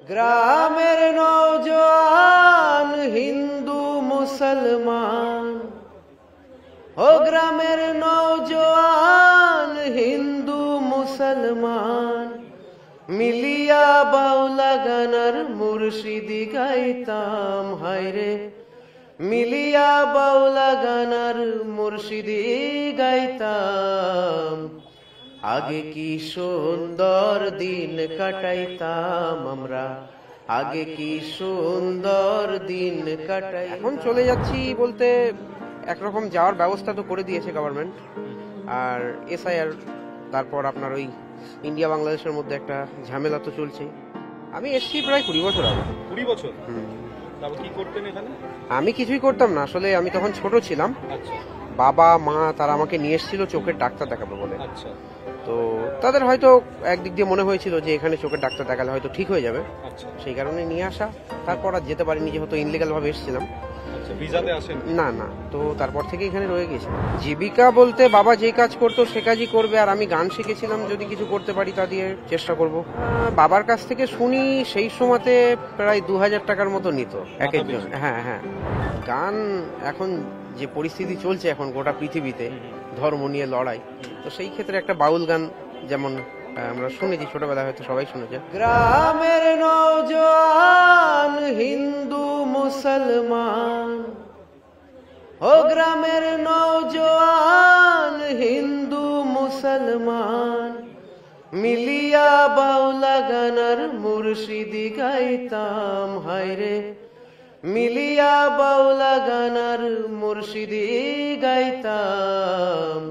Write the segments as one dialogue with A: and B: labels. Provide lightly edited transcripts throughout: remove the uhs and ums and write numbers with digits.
A: গ্রামের নওজোয়ান হিন্দু মুসলমান, ও গ্রামের নওজোয়ান হিন্দু মুসলমান, মিলিয়া বাউলা গানার মুর্শিদি গাইতাম হায়রে, মিলিয়া বাউলা গানার মুর্শিদি গাইতাম। আগে কি সুন্দর দিন কাটাইতাম আমরা, আগে কি সুন্দর দিন কাটাই। এখন চলে যাচ্ছি বলতে একরকম যাওয়ার ব্যবস্থা তো করে দিয়েছে গভর্নমেন্ট, আর এসআইআর, তারপর আপনার ওই ইন্ডিয়া বাংলাদেশের মধ্যে একটা ঝামেলা তো চলছে। আমি এসছি প্রায় 20 বছর আগে।
B: 20 বছর? তারপর কি করতেন এখানে?
A: আমি কিছুই করতাম না, আসলে আমি তখন ছোট ছিলাম।
B: আচ্ছা।
A: বাবা মা তারা আমাকে নিয়ে এসেছিল চোখের ডাক্তার দেখাবে বলে।
B: আচ্ছা।
A: তো তাদের হয়তো একদিক দিয়ে মনে হয়েছিল যে এখানে চোখের ডাক্তার দেখালে হয়তো ঠিক হয়ে যাবে,
B: আচ্ছা।
A: সেই কারণে নিয়ে আসা। তারপর আর যেতে পারিনি, যেহেতু ইনলিগাল ভাবে এসেছিলাম।
B: আচ্ছা, ভিসাতে আসেন?
A: না না, তো তারপর থেকে এখানে রয়ে গেছি। জীবিকা বলতে বাবা যে কাজ করতো সে কাজই করবে, আর আমি গান শিখেছিলাম, যদি কিছু করতে পারি তা দিয়ে চেষ্টা করব। বাবার কাছ থেকে শুনি সেই সময়তে প্রায় 2000 টাকার মতো নিত এক একজন। হ্যাঁ হ্যাঁ, গান এখন যে পরিস্থিতি চলছে এখন গোটা পৃথিবীতে, ধর্ম নিয়ে লড়াই, তো সেই ক্ষেত্রে একটা বাউল গান যেমন আমরা শুনেছি ছোটবেলায়, হয়তো সবাই শুনেছে। গ্রামের নওজোয়ান হিন্দু মুসলমান, ও গ্রামের নওজোয়ান হিন্দু মুসলমান, মিলিয়া বাউলা গানার মুর্শিদি গাইতাম হায়রে, মিলিয়া বাউলা গানার মুর্শিদি গাইতাম।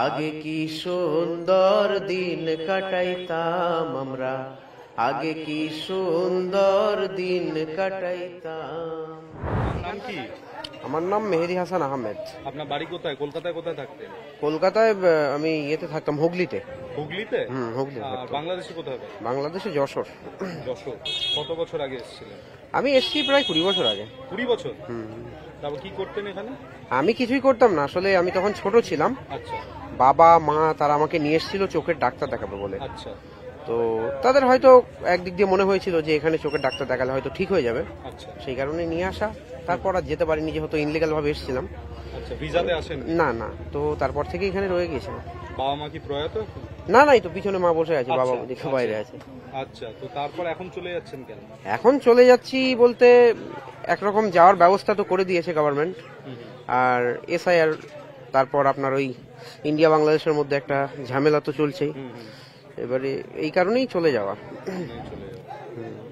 A: আগে কি সুন্দর দিন কাটাইতাম আমরা, আগে কি সুন্দর দিন কাটাইতাম।
B: নাম কি?
A: আমার নাম মেহেদি হাসান আহমেদ।
B: আপনার বাড়ি কোথায়? কলকাতায় কোথায় থাকতেন?
A: কলকাতায় আমি ইয়েতে থাকতাম, হুগলিতে।
B: হুগলিতে?
A: হুগলি।
B: আর বাংলাদেশে কোথায়?
A: বাংলাদেশে যশোর।
B: যশোর। কত বছর আগে এসেছিলেন?
A: আমি এসছি প্রায় 20 বছর আগে।
B: 20 বছর? তারপর কি করতেন এখানে?
A: আমি কিছুই করতাম না, আসলে আমি তখন ছোট ছিলাম।
B: আচ্ছা।
A: বাবা মা তারা আমাকে নিয়ে এসেছিল চোখের ডাক্তার দেখাবে বলে।
B: আচ্ছা।
A: তো তাদের হয়তো একদিক দিয়ে মনে হয়েছিল যে এখানে চোখের ডাক্তার দেখালে হয়তো ঠিক হয়ে যাবে,
B: আচ্ছা।
A: সেই কারণে নিয়ে আসা। তারপর আর যেতে পারিনি, যেহেতু ইনলিগাল ভাবে এসেছিলাম।
B: আচ্ছা, ভিসাতে আসেন?
A: না না, তো তারপর থেকে এখানে রয়ে গেছি।
B: বাবা মা কি প্রয়াত?
A: না না, এই তো পিছনে মা বসে আছে, বাবা
B: আচ্ছা,
A: দেখে বাইরে আছে।
B: আচ্ছা, তো তারপর এখন চলে যাচ্ছেন কেন?
A: এখন চলে যাচ্ছি বলতে একরকম যাওয়ার ব্যবস্থা তো করে দিয়েছে গভর্নমেন্ট, আর এসআইআর, তারপর আপনার ওই ইন্ডিয়া বাংলাদেশের মধ্যে একটা ঝামেলা তো চলছেই। এবারে এই কারণেই চলে যাওয়া।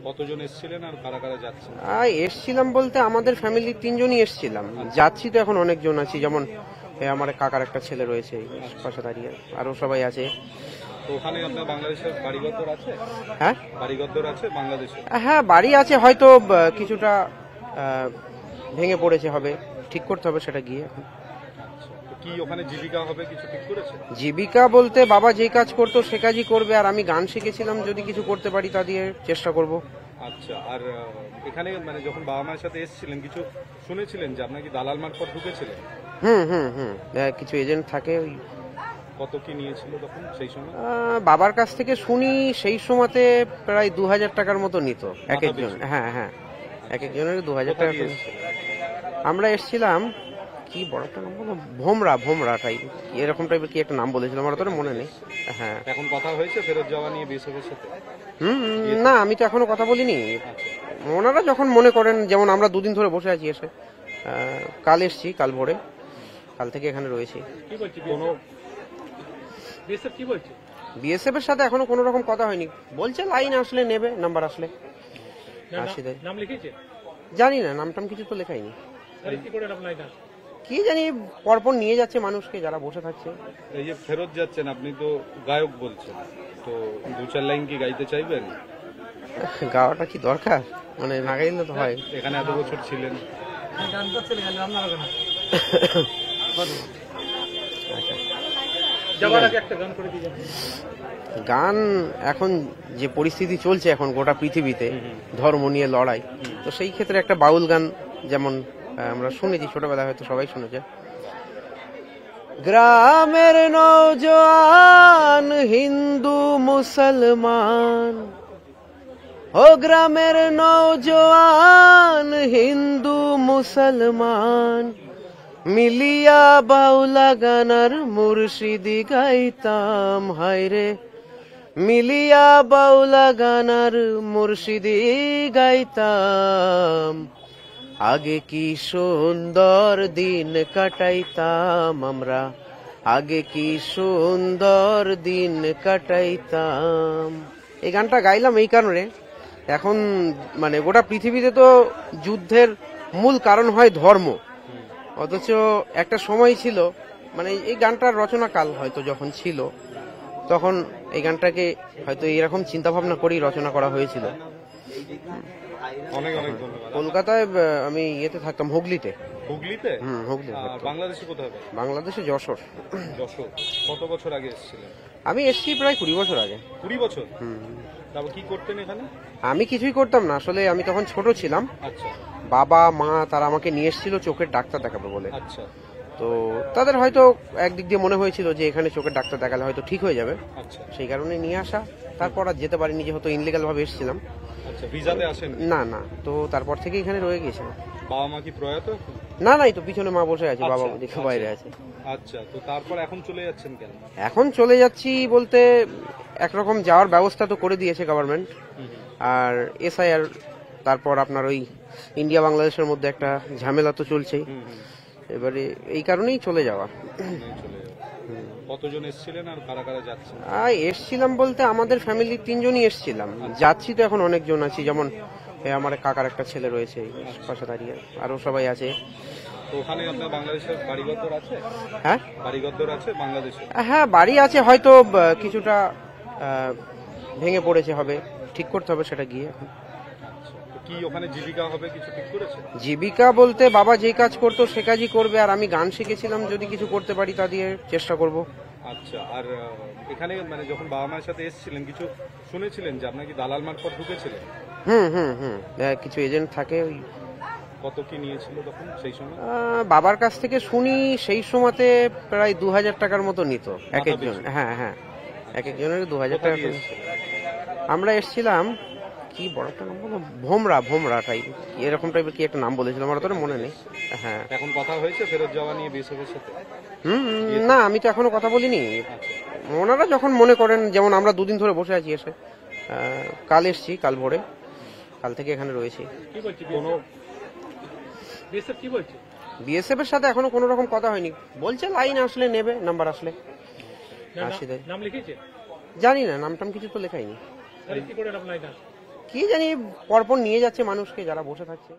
B: কতজন এসেছিলেন আর কারা কারা যাচ্ছেন?
A: এসছিলাম বলতে আমাদের ফ্যামিলির 3 জনই এসছিলাম। যাচ্ছি তো এখন অনেকজন আছি, যেমন আমার কাকার একটা ছেলে রয়েছে পাশে দাঁড়িয়ে, আরো সবাই আছে।
B: তো ওখানে আপনার বাংলাদেশের বাড়িঘর আছে?
A: হ্যাঁ,
B: বাড়িঘর আছে বাংলাদেশে?
A: হ্যাঁ বাড়ি আছে, হয়তো কিছুটা ভেঙে পড়েছে, হবে ঠিক করতে হবে সেটা গিয়ে। এখন
B: কি ওখানে জীবিকা হবে কিছু ঠিক করেছে?
A: জীবিকা বলতে বাবা যে কাজ করতো সে কাজই করবে, আর আমি গান শিখেছিলাম, যদি কিছু করতে পারি তা দিয়ে চেষ্টা করব।
B: আচ্ছা, আর এখানে মানে যখন বাবা মায়ের সাথে এসেছিলেন কিছু শুনেছিলেন যে আপনার কি দালাল মারফত ঢুকেছিলেন?
A: কিছু এজেন্ট থাকে। ওই
B: কত কি নিয়েছিল তখন সেই সময়?
A: বাবার কাছ থেকে শুনি সেই সময়তে প্রায় 2000 টাকার মতো নিত এক একজন। হ্যাঁ হ্যাঁ, এক একজনের 2000 টাকা। আমরা এসছিলাম, কি বড় একটা নাম বলো, ভোমরা টাইপ এরকম টাইপের কি একটা নাম বলেছিলাম, আমার অতটা মনে নেই। হ্যাঁ,
B: এখন কথা হয়েছে ফেরত যাওয়া নিয়ে বিএসএফের সাথে?
A: না, আমি তো এখনো কথা বলিনি। ওনারা যখন মনে করেন, যেমন আমরা 2 দিন ধরে বসে আছি, এসে কাল এসছি, কাল ভোরে, কাল থেকে এখানে রয়েছি। বিএসএফ এর সাথে এখনো কোনো রকম কথা হয়নি, বলছে লাইন আসলে নেবে, নাম্বার আসলে আসি দেয়।
C: নাম লিখেছে?
A: জানি না, নামটাম কিছু তো লেখাইনি। কি জানি, পরপর নিয়ে যাচ্ছে মানুষকে যারা বসে থাকছে।
B: এই যে ফেরত যাচ্ছেন, আপনি তো গায়ক বলছেন, তো 2-4 লাইন কি গাইতে চাইবেন?
A: গাওয়াটা কি দরকার, মানে না গাইলে তো হয়।
B: এখানে এত বছর ছিলেন।
A: গান এখন যে পরিস্থিতি চলছে এখন গোটা পৃথিবীতে, ধর্ম নিয়ে লড়াই, তো সেই ক্ষেত্রে একটা বাউল গান যেমন আমরা শুনেছি ছোটবেলায়, হয়তো সবাই শুনেছে। গ্রামের নওজোয়ান হিন্দু মুসলমান, ও ও গ্রামের নওজোয়ান হিন্দু মুসলমান মিলিয়া বাউলা গানার মুর্শিদি গাইতাম, হায়রে মিলিয়া বাউলা গানার মুর্শিদি গাইতাম। আগে কি সুন্দর দিন কাটাইতাম আমরা, আগে কি সুন্দর দিন কাটাইতাম। এই গানটা গাইলাম এই কারণে, এখন মানে গোটা পৃথিবীতে তো যুদ্ধের মূল কারণ হয় ধর্ম, অথচ একটা সময় ছিল মানে এই গানটার রচনাকাল হয়তো যখন ছিল তখন এই গানটাকে হয়তো এরকম চিন্তা ভাবনা করেই রচনা করা হয়েছিল।
B: অনেক অনেক ধন্যবাদ।
A: কলকাতায় আমি ইয়েতে থাকতাম, হুগলিতে।
B: হুগলিতে?
A: হুগলি।
B: বাংলাদেশে কোথায়?
A: বাংলাদেশে যশোর।
B: যশোর। কত বছর আগে এসেছিলেন?
A: আমি এসেছি প্রায় 20 বছর আগে।
B: 20 বছর? তারপর কি করতেন এখানে?
A: আমি কিছুই করতাম না, আসলে আমি তখন ছোট ছিলাম।
B: আচ্ছা
A: বাবা মা তারা আমাকে নিয়ে এসেছিল চোখের ডাক্তার দেখাবে বলে।
B: আচ্ছা
A: তো তাদের হয়তো একদিক দিয়ে মনে হয়েছিল যে এখানে চোখের ডাক্তার দেখালে হয়তো ঠিক হয়ে যাবে,
B: আচ্ছা
A: সেই কারণে নিয়ে আসা। তারপর আর যেতে পারিনি, যেহেতু ইনলিগাল ভাবে এসেছিলাম।
B: আচ্ছা, ভিসাতে আসেন?
A: না না, তো তারপর থেকে এখানে রয়ে গেছিলাম।
B: বাবা মা কি প্রয়াত?
A: না না, এই তো পিছনে মা বসে আছে, বাবা
B: আচ্ছা,
A: দেখে বাইরে আছে।
B: আচ্ছা, তো তারপর এখন চলে যাচ্ছেন কেন?
A: এখন চলে যাচ্ছি বলতে একরকম যাওয়ার ব্যবস্থা তো করে দিয়েছে গভর্নমেন্ট, আর এসআইআর, তারপর আপনার ওই ইন্ডিয়া বাংলাদেশের মধ্যে একটা ঝামেলা তো চলছেই, এবারে এই কারণেই চলে যাওয়া।
B: চলে যাও। কতজন এসেছিলেন আর কারা কারা যাচ্ছেন?
A: এসছিলাম বলতে আমাদের ফ্যামিলির 3 জনই এসছিলাম, যাচ্ছি তো এখন অনেকজন আছি, যেমন আমার কাকার একটা ছেলে রয়েছে পাশে দাঁড়িয়ে, আরো সবাই আছে।
B: তো ওখানে আপনার বাংলাদেশের বাড়িঘর আছে?
A: হ্যাঁ
B: বাড়িঘর আছে বাংলাদেশে?
A: হ্যাঁ, বাড়ি আছে, হয়তো কিছুটা ভেঙে পড়েছে, হবে ঠিক করতে হবে সেটা গিয়ে। এখন
B: তো কি ওখানে জীবিকা হবে কিছু ঠিক করেছে?
A: জীবিকা বলতে বাবা যে কাজ করতো সে কাজই করবে, আর আমি গান শিখেছিলাম, যদি কিছু করতে পারি তা দিয়ে চেষ্টা করব।
B: আচ্ছা, আর এখানে মানে যখন বাবা মায়ের সাথে এসেছিলেন কিছু শুনেছিলেন যে আপনার কি দালাল মারফত ঢুকেছিলেন?
A: কিছু এজেন্ট থাকে, ওই
B: কত কি নিয়েছিল তখন সেই সময়?
A: বাবার কাছ থেকে শুনি সেই সময়তে প্রায় 2000 টাকার মতো নিত এক একজন। হ্যাঁ হ্যাঁ, এক একজনের 2000 টাকা করে। আমরা এসেছিলাম কি বড় একটা নাম বলো, ভোমরা টাইপ, এরকম টাইপের কি একটা নাম বলেছিল, আমার অতটা মনে নেই। হ্যাঁ,
B: এখন কথা হয়েছে ফেরত যাওয়া নিয়ে বিএসএফের সাথে?
A: না, আমি তো এখনো কথা বলিনি। ওনারা যখন মনে করেন, যেমন আমরা 2 দিন ধরে বসে আছি এসে, কাল এসছি, কাল ভোরে, কাল থেকে এখানে রয়েছি।
B: কি বলছি কোনো বিএসএফ কি বলছে?
A: বিএসএফ এর সাথে এখনো কোনো রকম কথা হয়নি, বলছে লাইন আসলে নেবে, নাম্বার আসলে আসি দেয়।
B: নাম লিখেছে?
A: জানি না, নামটাম কিছু তো লেখাইনি,
B: কি করে
A: কি জানি পরপর নিয়ে যাচ্ছে মানুষকে যারা বসে থাকছে।